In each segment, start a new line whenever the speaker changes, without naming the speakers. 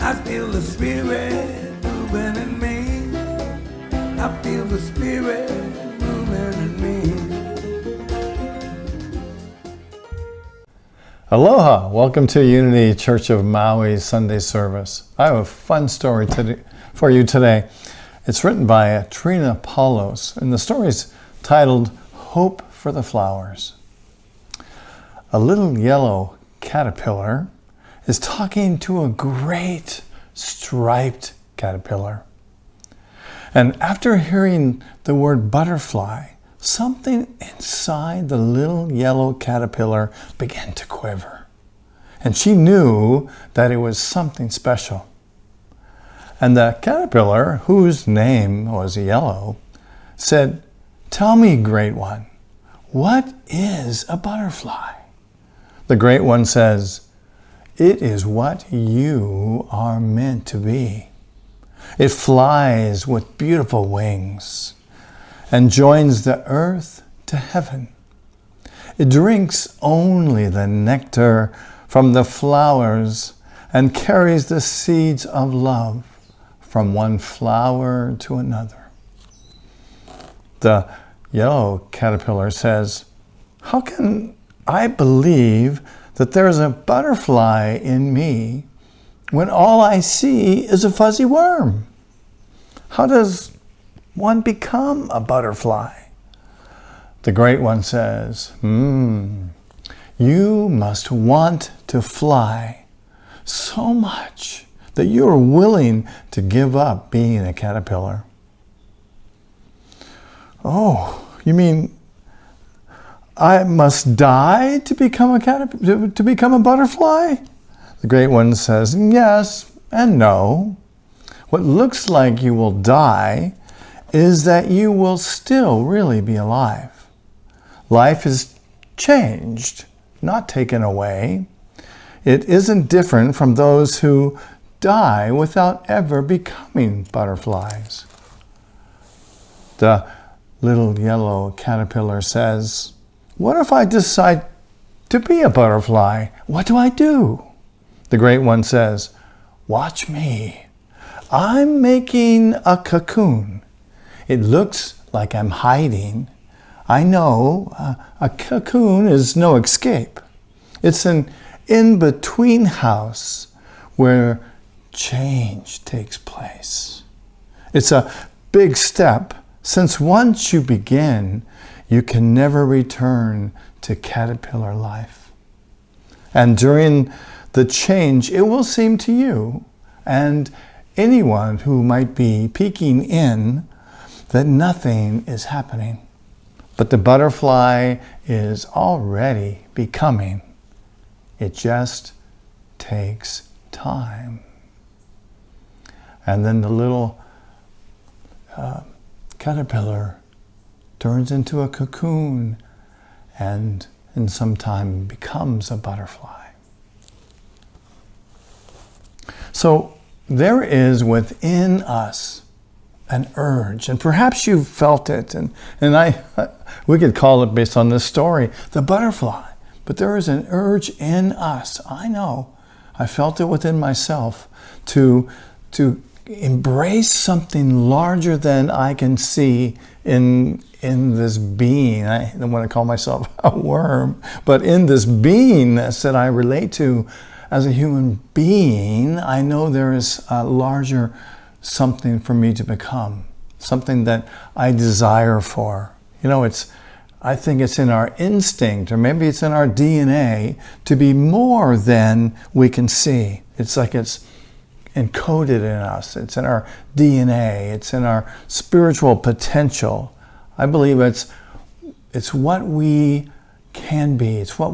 I feel the Spirit moving in me. I feel the Spirit moving in me.
Aloha! Welcome to Unity Church of Maui's Sunday service. I have a fun story for you today. It's written by Trina Paulos, and the story is titled Hope for the Flowers. A little yellow caterpillar is talking to a great striped caterpillar. And after hearing the word butterfly, something inside the little yellow caterpillar began to quiver. And she knew that it was something special. And the caterpillar, whose name was Yellow, said, "Tell me, Great One, what is a butterfly?" The Great One says, "It is what you are meant to be. It flies with beautiful wings and joins the earth to heaven. It drinks only the nectar from the flowers and carries the seeds of love from one flower to another." The yellow caterpillar says, "How can I believe that there's a butterfly in me when all I see is a fuzzy worm? How does one become a butterfly?" The Great One says, "You must want to fly so much that you are willing to give up being a caterpillar." "Oh, you mean I must die to become a butterfly?" The Great One says, "Yes and no. What looks like you will die is that you will still really be alive. Life is changed, not taken away. It isn't different from those who die without ever becoming butterflies." The little yellow caterpillar says, "What if I decide to be a butterfly? What do I do?" The Great One says, "Watch me. I'm making a cocoon. It looks like I'm hiding. I know a cocoon is no escape. It's an in-between house where change takes place. It's a big step, since once you begin, you can never return to caterpillar life. And during the change, it will seem to you and anyone who might be peeking in that nothing is happening. But the butterfly is already becoming. It just takes time." And then the little caterpillar turns into a cocoon and in some time becomes a butterfly. So there is within us an urge, and perhaps you've felt it, and we could call it, based on this story, the butterfly. But there is an urge in us, I know, I felt it within myself, to embrace something larger than I can see in this being. I don't want to call myself a worm, but in this beingness that I relate to as a human being, I know there is a larger something for me to become, something that I desire for. You know, I think it's in our instinct, or maybe it's in our DNA, to be more than we can see. It's like it's encoded in us. It's in our DNA. It's in our spiritual potential. I believe it's what we can be. It's what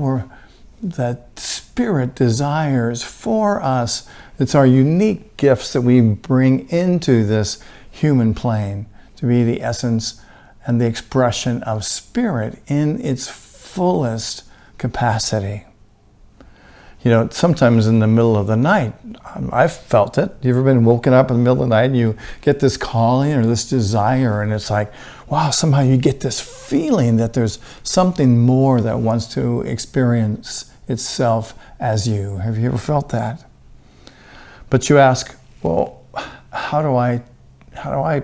that Spirit desires for us. It's our unique gifts that we bring into this human plane to be the essence and the expression of Spirit in its fullest capacity. You know, sometimes in the middle of the night, I've felt it. You ever been woken up in the middle of the night and you get this calling or this desire, and it's like, wow, somehow you get this feeling that there's something more that wants to experience itself as you. Have you ever felt that? But you ask, well, how do I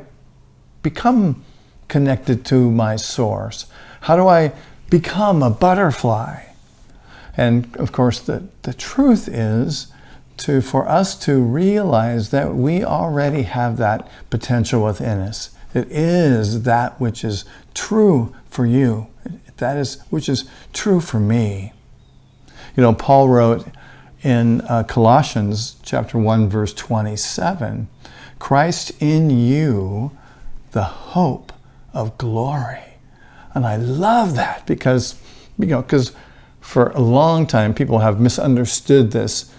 become connected to my source? How do I become a butterfly? And of course, the truth is for us to realize that we already have that potential within us. It is that which is true for you. That is which is true for me. You know, Paul wrote in Colossians chapter 1, verse 27, Christ in you, the hope of glory. And I love that because for a long time people have misunderstood this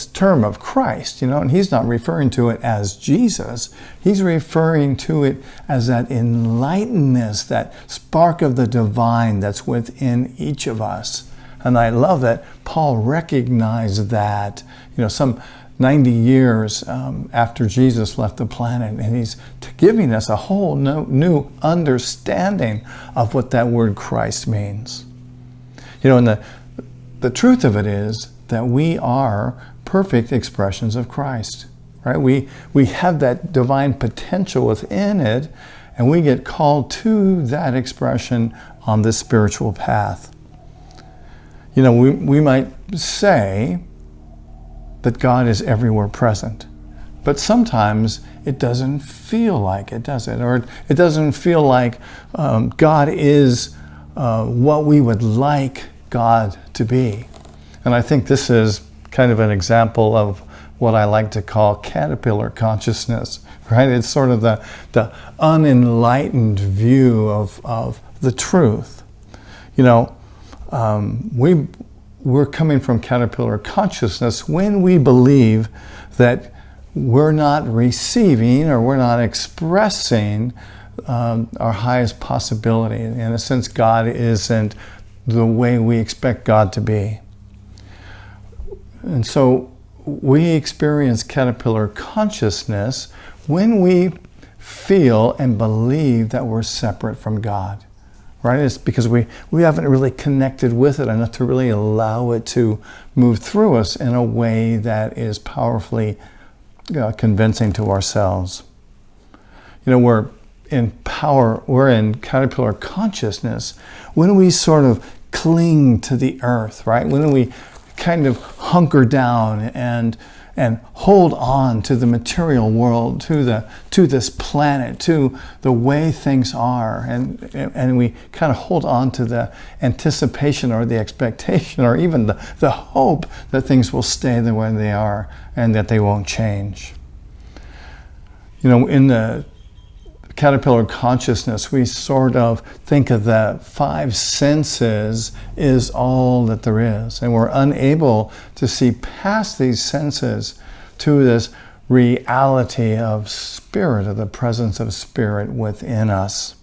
term of Christ, and he's not referring to it as Jesus. He's referring to it as that enlightenedness, that spark of the divine that's within each of us. And I love that Paul recognized that, some 90 years after Jesus left the planet, and he's giving us a whole new understanding of what that word Christ means. And the truth of it is that we are perfect expressions of Christ, right? We have that divine potential within it, and we get called to that expression on this spiritual path. We might say that God is everywhere present, but sometimes it doesn't feel like it, does it? Or it doesn't feel like God is what we would like God to be. And I think this is kind of an example of what I like to call caterpillar consciousness, right? It's sort of the unenlightened view of the truth. We're coming from caterpillar consciousness when we believe that we're not receiving or we're not expressing our highest possibility. In a sense, God isn't the way we expect God to be. And so we experience caterpillar consciousness when we feel and believe that we're separate from God, right? It's because we haven't really connected with it enough to really allow it to move through us in a way that is powerfully convincing to ourselves. We're in caterpillar consciousness when we sort of cling to the earth, right? When we kind of hunker down and hold on to the material world, to this planet, to the way things are, and we kind of hold on to the anticipation or the expectation or even the hope that things will stay the way they are and that they won't change. In the caterpillar consciousness, we sort of think of the five senses is all that there is, and we're unable to see past these senses to this reality of spirit, of the presence of spirit within us.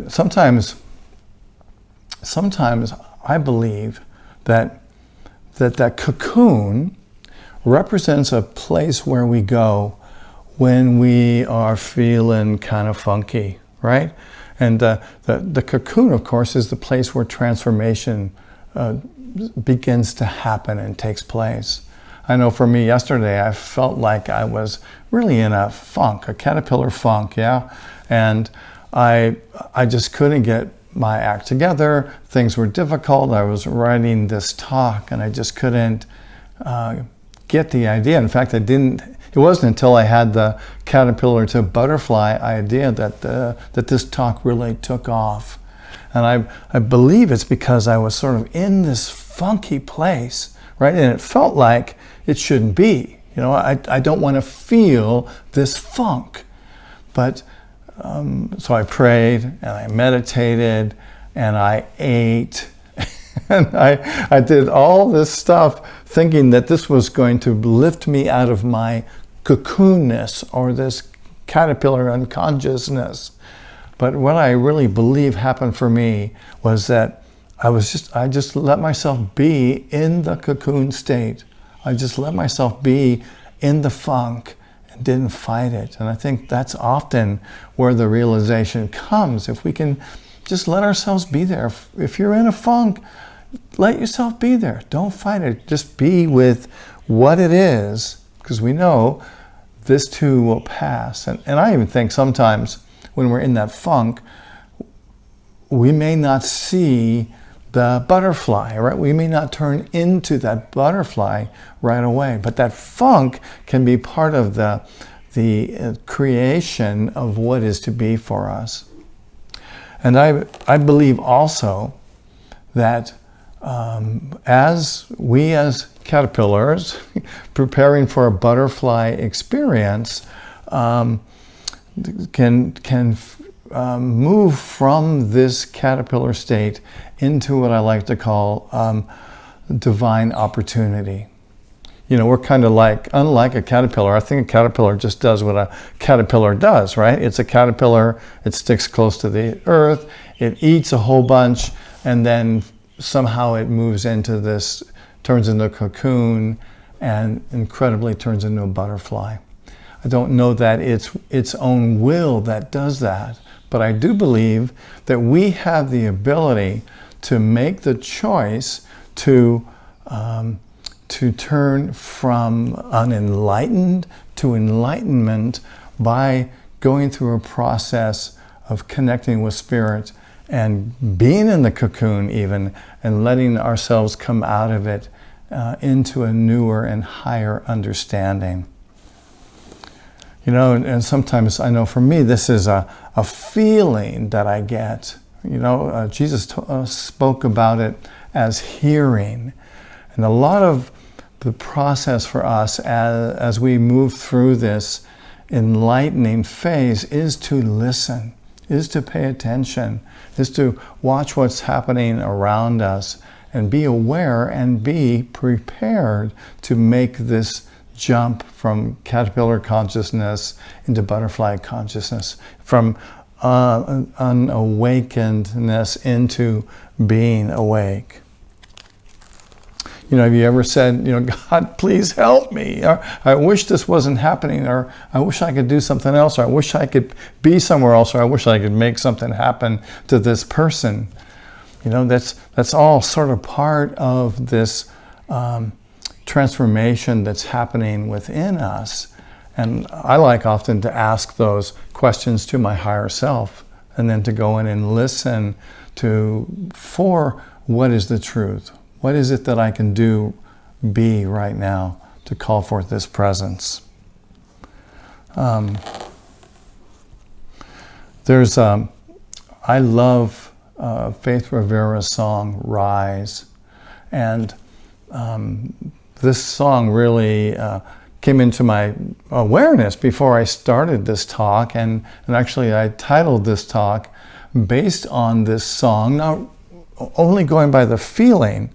Sometimes I believe that cocoon represents a place where we go when we are feeling kind of funky, right? And the cocoon, of course, is the place where transformation begins to happen and takes place. I know for me yesterday, I felt like I was really in a funk, a caterpillar funk, yeah? And I just couldn't get my act together. Things were difficult. I was writing this talk and I just couldn't get the idea. In fact, it wasn't until I had the caterpillar to butterfly idea that this talk really took off. And I believe it's because I was sort of in this funky place, right? And it felt like it shouldn't be. I don't want to feel this funk. But so I prayed and I meditated and I ate and I did all this stuff thinking that this was going to lift me out of my cocoonness or this caterpillar unconsciousness. But what I really believe happened for me was that I just let myself be in the cocoon state. I just let myself be in the funk and didn't fight it. And I think that's often where the realization comes. If we can just let ourselves be there. If you're in a funk, let yourself be there. Don't fight it. Just be with what it is, because we know this too will pass. And I even think sometimes when we're in that funk, we may not see the butterfly, right? We may not turn into that butterfly right away, but that funk can be part of the creation of what is to be for us. And I believe also that as caterpillars preparing for a butterfly experience, can move from this caterpillar state into what I like to call divine opportunity. We're kind of unlike a caterpillar. I think a caterpillar just does what a caterpillar does, right? It's a caterpillar, it sticks close to the earth, it eats a whole bunch, and then somehow it moves into this, turns into a cocoon, and incredibly turns into a butterfly. I don't know that it's its own will that does that, but I do believe that we have the ability to make the choice to turn from unenlightened to enlightenment by going through a process of connecting with Spirit and being in the cocoon even, and letting ourselves come out of it into a newer and higher understanding. And sometimes I know for me this is a feeling that I get. Jesus spoke about it as hearing. And a lot of the process for us as we move through this enlightening phase is to listen, is to pay attention, is to watch what's happening around us and be aware and be prepared to make this jump from caterpillar consciousness into butterfly consciousness, from unawakenedness into being awake. Have you ever said, God, please help me, or I wish this wasn't happening, or I wish I could do something else, or I wish I could be somewhere else, or I wish I could make something happen to this person. That's all sort of part of this transformation that's happening within us. And I like often to ask those questions to my higher self, and then to go in and listen for what is the truth. What is it that I can be right now to call forth this presence? I love Faith Rivera's song, Rise. And this song really came into my awareness before I started this talk. And actually I titled this talk based on this song, not only going by the feeling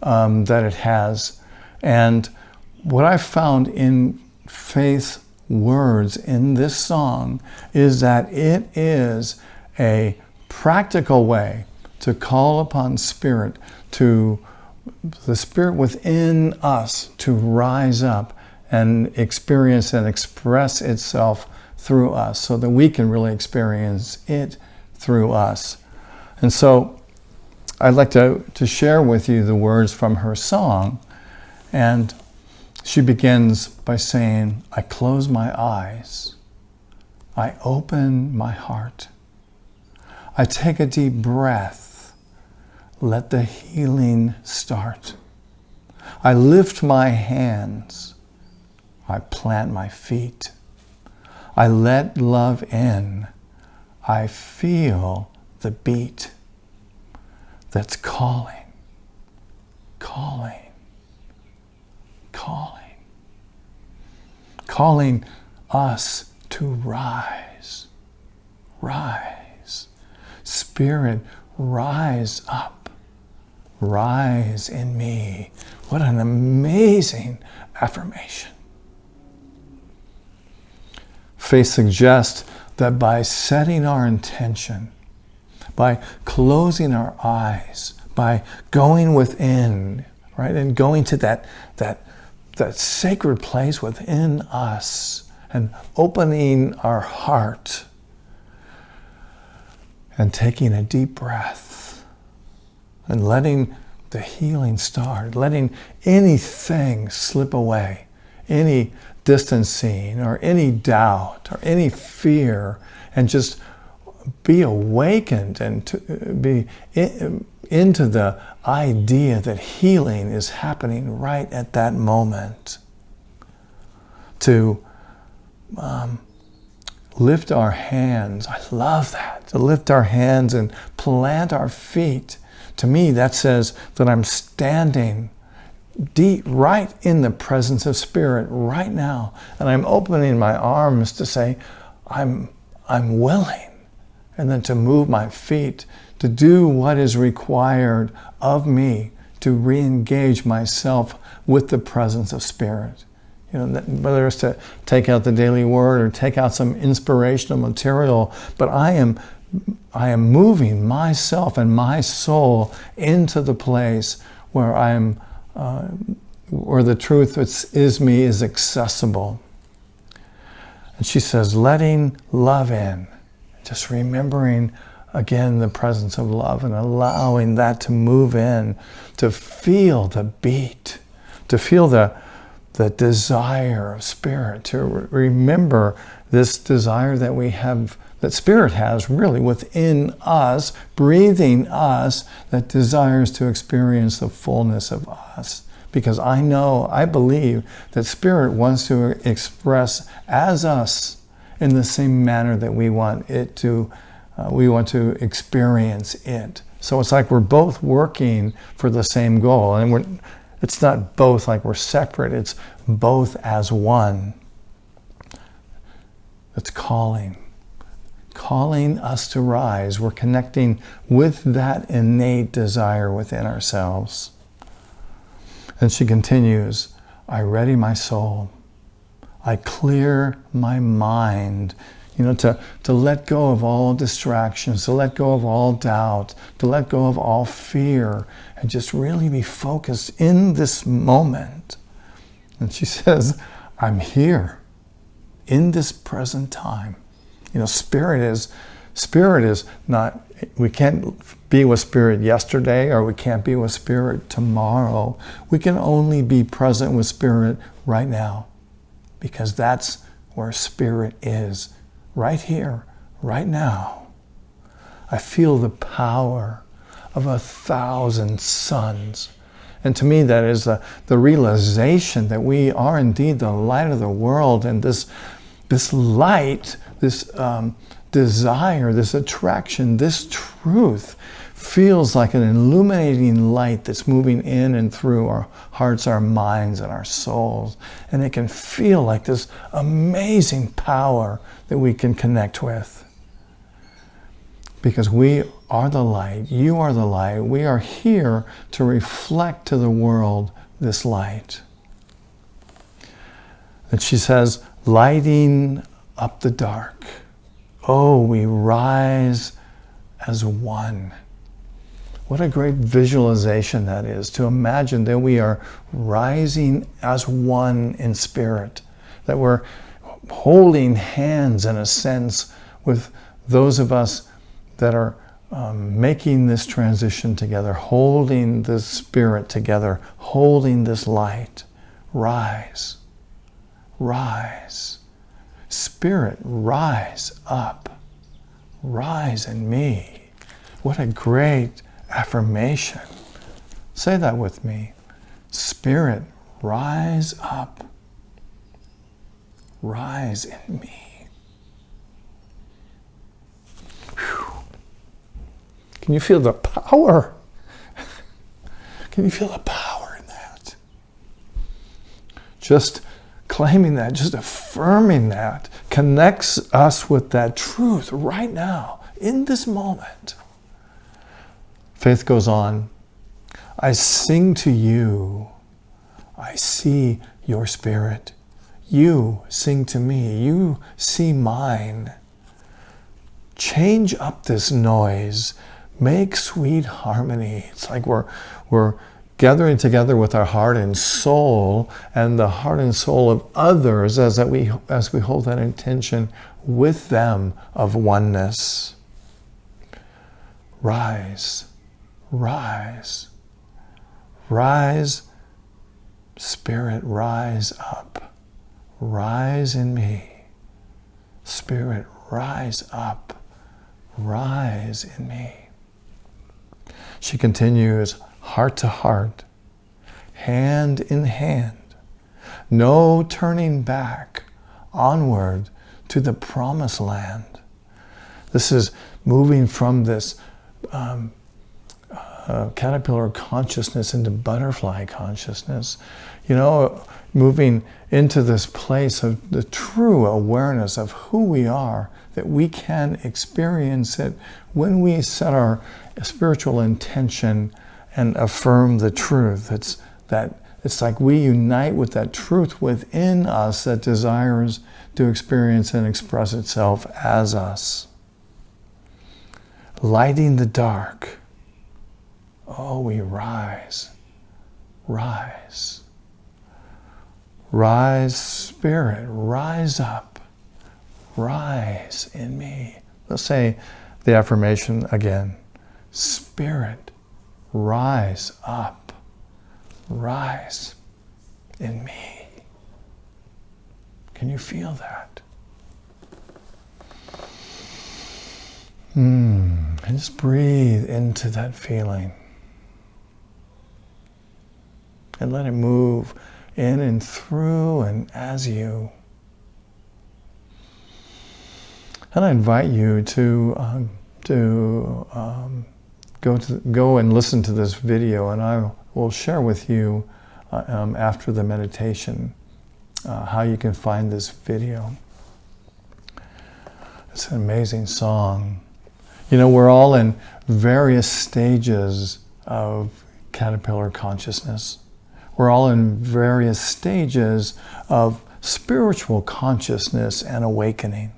that it has. And what I found in Faith's words in this song is that it is a practical way to call upon Spirit, to the Spirit within us to rise up and experience and express itself through us, so that we can really experience it through us. And so I'd like to share with you the words from her song. And she begins by saying, I close my eyes. I open my heart. I take a deep breath. Let the healing start. I lift my hands. I plant my feet. I let love in. I feel the beat that's calling, calling, calling, calling us to rise, rise. Spirit, rise up, rise in me. What an amazing affirmation. Faith suggests that by setting our intention, by closing our eyes, by going within, right, and going to that sacred place within us and opening our heart and taking a deep breath and letting the healing start, letting anything slip away, any distancing or any doubt or any fear, and just be awakened and to be into the idea that healing is happening right at that moment. To lift our hands. I love that. To lift our hands and plant our feet. To me, that says that I'm standing deep, right in the presence of Spirit right now. And I'm opening my arms to say, I'm willing. And then to move my feet, to do what is required of me to re-engage myself with the presence of Spirit. Whether it's to take out the daily word or take out some inspirational material, but I am moving myself and my soul into the place where where the truth that is me is accessible. And she says, letting love in, just remembering again the presence of love and allowing that to move in, to feel the beat, to feel the desire of Spirit, to remember this desire that we have, that Spirit has really within us, breathing us, that desires to experience the fullness of us. Because I believe that Spirit wants to express as us in the same manner that we want to experience it. So it's like we're both working for the same goal, and it's not both like we're separate, it's both as one. It's calling us to rise. We're connecting with that innate desire within ourselves. And she continues, I ready my soul. I clear my mind, to let go of all distractions, to let go of all doubt, to let go of all fear, and just really be focused in this moment. And she says, I'm here in this present time. Spirit is not, we can't be with Spirit yesterday, or we can't be with Spirit tomorrow. We can only be present with Spirit right now, because that's where Spirit is, right here, right now. I feel the power of 1,000 suns. And to me, that is the realization that we are indeed the light of the world. And this light, this desire, this attraction, this truth feels like an illuminating light that's moving in and through our hearts, our minds, and our souls. And it can feel like this amazing power that we can connect with. Because we are the light, you are the light, we are here to reflect to the world this light. And she says, lighting up the dark. Oh, we rise as one. What a great visualization that is, to imagine that we are rising as one in spirit, that we're holding hands in a sense with those of us that are making this transition together, holding the Spirit together, holding this light. Rise, rise. Spirit, rise up. Rise in me. What a great affirmation. Say that with me. Spirit, rise up. Rise in me. Whew. Can you feel the power? Can you feel the power in that? Just claiming that, just affirming that, connects us with that truth right now, in this moment. Faith goes on. I sing to you. I see your spirit. You sing to me. You see mine. Change up this noise. Make sweet harmony. It's like we're gathering together with our heart and soul, and the heart and soul of others as we hold that intention with them of oneness. Rise, rise, Rise, Spirit, rise up. Rise in me. Spirit, rise up. Rise in me. She continues, heart to heart, hand in hand, no turning back, onward to the promised land. This is moving from this caterpillar consciousness into butterfly consciousness. You know, moving into this place of the true awareness of who we are, that we can experience it when we set our spiritual intention and affirm the truth. It's like we unite with that truth within us that desires to experience and express itself as us. Lighting the dark. Oh, we rise. Rise. Rise, Spirit, rise up. Rise in me. Let's say the affirmation again. Spirit, rise up. Rise in me. Can you feel that? And just breathe into that feeling. And let it move in and through and as you. And I invite you to go and listen to this video, and I will share with you after the meditation how you can find this video. It's an amazing song. You know, we're all in various stages of caterpillar consciousness. We're all in various stages of spiritual consciousness and awakening.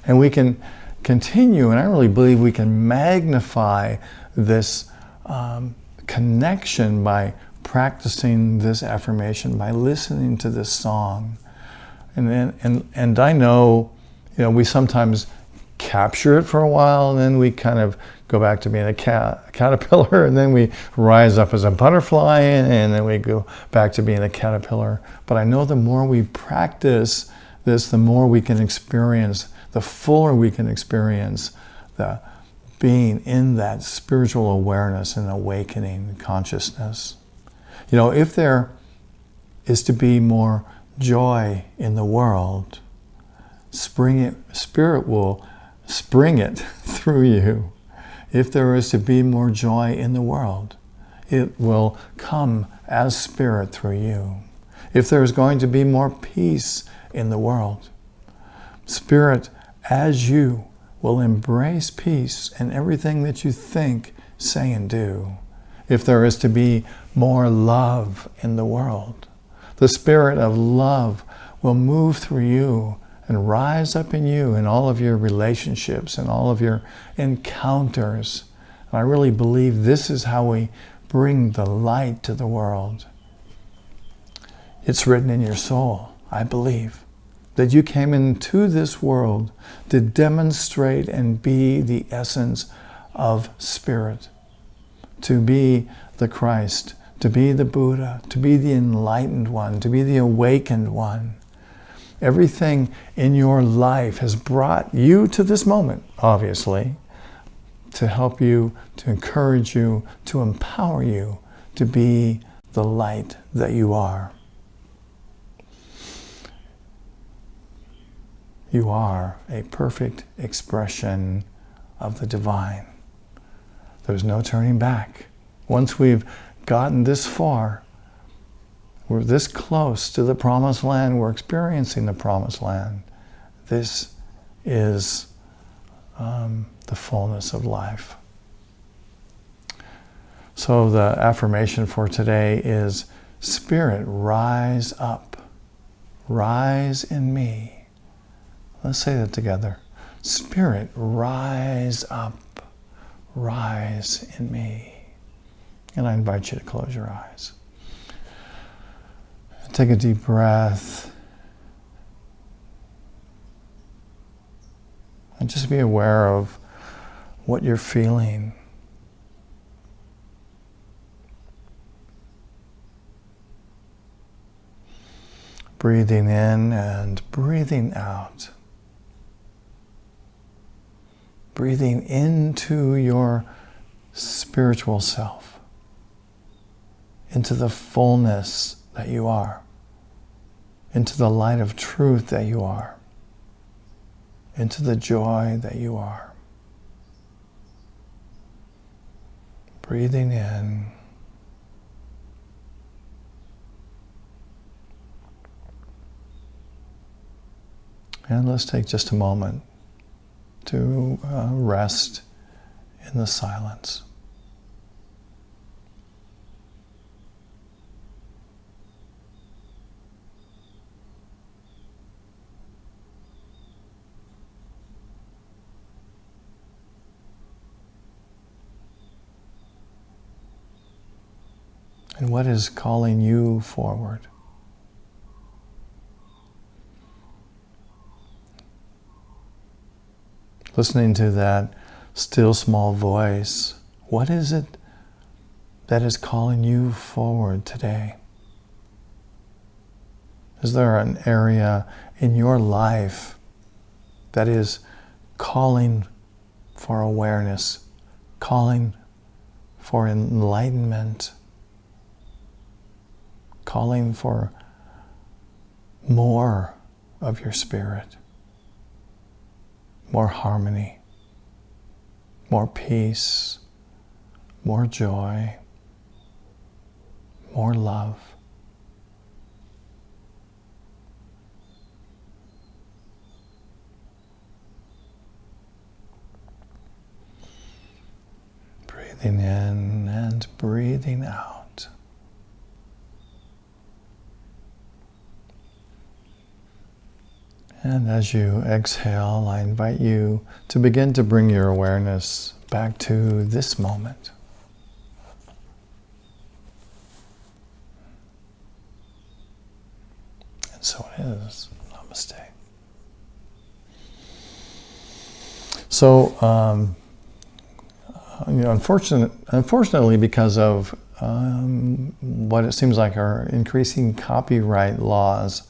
And we can continue, and I really believe we can magnify this connection by practicing this affirmation, by listening to this song. And I know, you know, we sometimes capture it for a while, and then we kind of go back to being a caterpillar, and then we rise up as a butterfly, and then we go back to being a caterpillar. But I know the more we practice this, the more we can experience, the fuller we can experience the being in that spiritual awareness and awakening consciousness. You know, if there is to be more joy in the world, Spirit will spring it through you. If there is to be more joy in the world, it will come as Spirit through you. If there is going to be more peace in the world, Spirit, as you, will embrace peace in everything that you think, say, and do. If there is to be more love in the world, the Spirit of love will move through you and rise up in you in all of your relationships and all of your encounters. And I really believe this is how we bring the light to the world. It's written in your soul, I believe, that you came into this world to demonstrate and be the essence of Spirit, to be the Christ, to be the Buddha, to be the enlightened one, to be the awakened one. Everything in your life has brought you to this moment, obviously, to help you, to encourage you, to empower you to be the light that you are. You are a perfect expression of the divine. There's no turning back. Once we've gotten this far, we're this close to the promised land. We're experiencing the promised land. This is the fullness of life. So the affirmation for today is, Spirit, rise up. Rise in me. Let's say that together. Spirit, rise up. Rise in me. And I invite you to close your eyes. Take a deep breath. And just be aware of what you're feeling. Breathing in and breathing out. Breathing into your spiritual self, into the fullness that you are, into the light of truth that you are, into the joy that you are. Breathing in. And let's take just a moment to rest in the silence. And what is calling you forward? Listening to that still small voice, what is it that is calling you forward today? Is there an area in your life that is calling for awareness, calling for enlightenment, calling for more of your spirit? More harmony, more peace, more joy, more love. Breathing in and breathing out. And as you exhale, I invite you to begin to bring your awareness back to this moment. And so it is. Namaste. So, unfortunately, because of what it seems like are increasing copyright laws,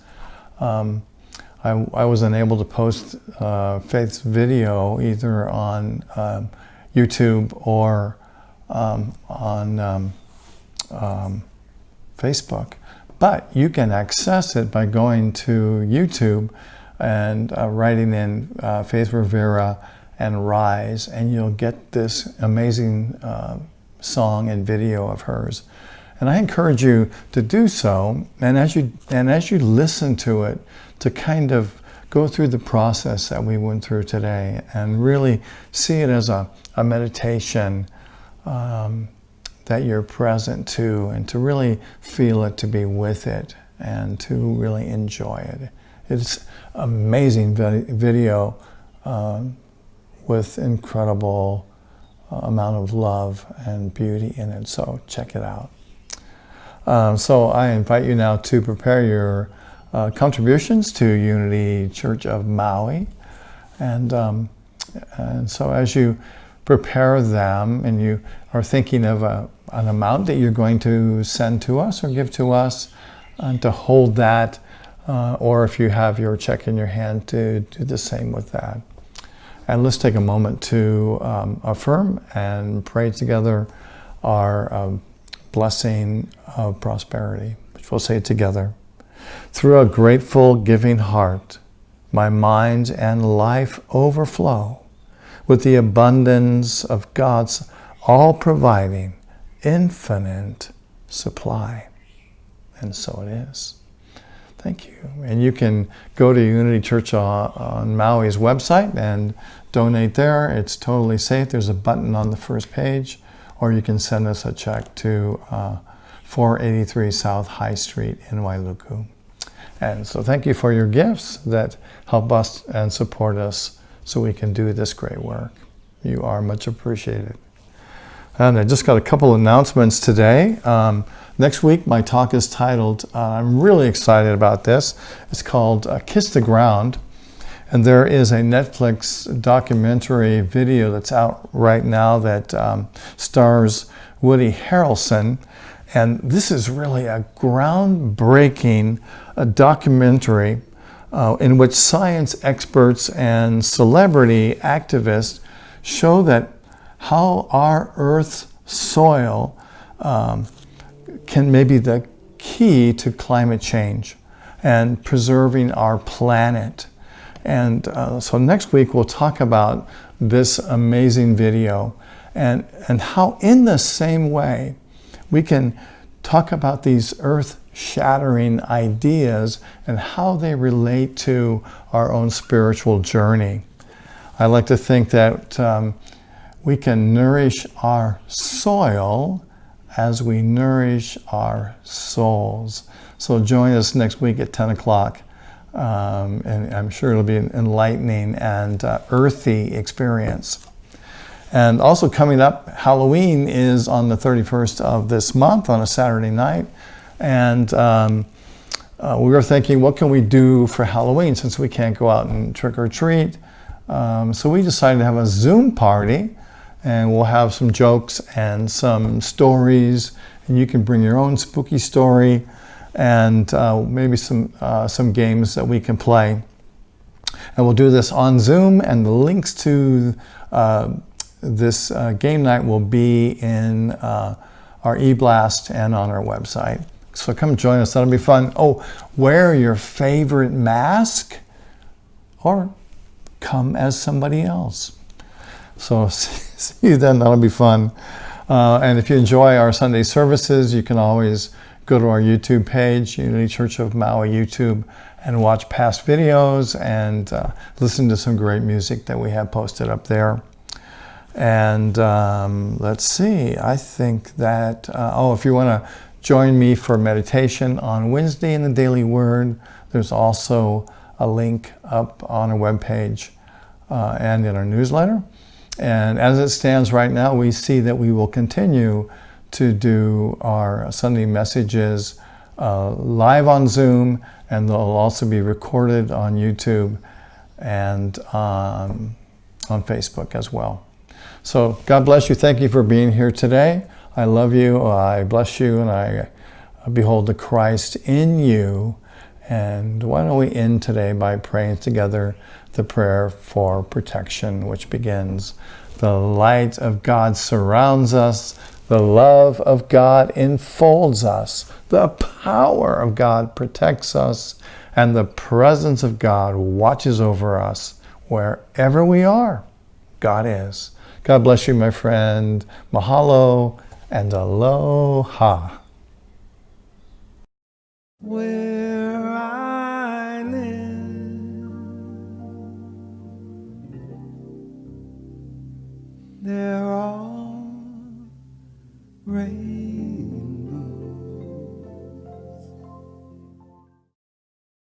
I was unable to post Faith's video either on YouTube or on Facebook. But you can access it by going to YouTube and writing in Faith Rivera and Rise, and you'll get this amazing song and video of hers. And I encourage you to do so, and as you listen to it, to kind of go through the process that we went through today and really see it as a meditation that you're present to, and to really feel it, to be with it, and to really enjoy it. It's amazing video with incredible amount of love and beauty in it, so check it out. So I invite you now to prepare your contributions to Unity Church of Maui, and so as you prepare them and you are thinking of an amount that you're going to send to us or give to us, and to hold that, or if you have your check in your hand, to do the same with that. And let's take a moment to affirm and pray together our blessing of prosperity, which we'll say together. Through a grateful, giving heart, my mind and life overflow with the abundance of God's all-providing, infinite supply. And so it is. Thank you. And you can go to Unity Church on Maui's website and donate there. It's totally safe. There's a button on the first page, or you can send us a check to 483 South High Street in Wailuku. And so thank you for your gifts that help us and support us so we can do this great work. You are much appreciated. And I just got a couple announcements today. Next week, my talk is titled, I'm really excited about this. It's called Kiss the Ground. And there is a Netflix documentary video that's out right now that stars Woody Harrelson. And this is really a groundbreaking documentary in which science experts and celebrity activists show that how our Earth's soil can maybe the key to climate change and preserving our planet. And so next week we'll talk about this amazing video and how in the same way we can talk about these earth-shattering ideas and how they relate to our own spiritual journey. I like to think that we can nourish our soil as we nourish our souls. So join us next week at 10 o'clock. And I'm sure it'll be an enlightening and earthy experience. And also coming up, Halloween is on the 31st of this month on a Saturday night. And we were thinking, what can we do for Halloween since we can't go out and trick or treat? So we decided to have a Zoom party, and we'll have some jokes and some stories, and you can bring your own spooky story and maybe some games that we can play. And we'll do this on Zoom, and the links to this game night will be in our e-blast and on our website. So come join us, that'll be fun. Oh, wear your favorite mask or come as somebody else. So see you then, that'll be fun. And if you enjoy our Sunday services, you can always go to our YouTube page, Unity Church of Maui YouTube, and watch past videos and listen to some great music that we have posted up there. And let's see, I think that, if you want to join me for meditation on Wednesday in the Daily Word, there's also a link up on our webpage and in our newsletter. And as it stands right now, we see that we will continue to do our Sunday messages live on Zoom, and they'll also be recorded on YouTube and on Facebook as well. So God bless you. Thank you for being here today. I love you. I bless you, and I behold the Christ in you. And why don't we end today by praying together the prayer for protection, which begins, the light of God surrounds us, the love of God enfolds us, the power of God protects us, and the presence of God watches over us wherever we are. God is. God bless you, my friend. Mahalo and aloha.
Where I live, there are rain.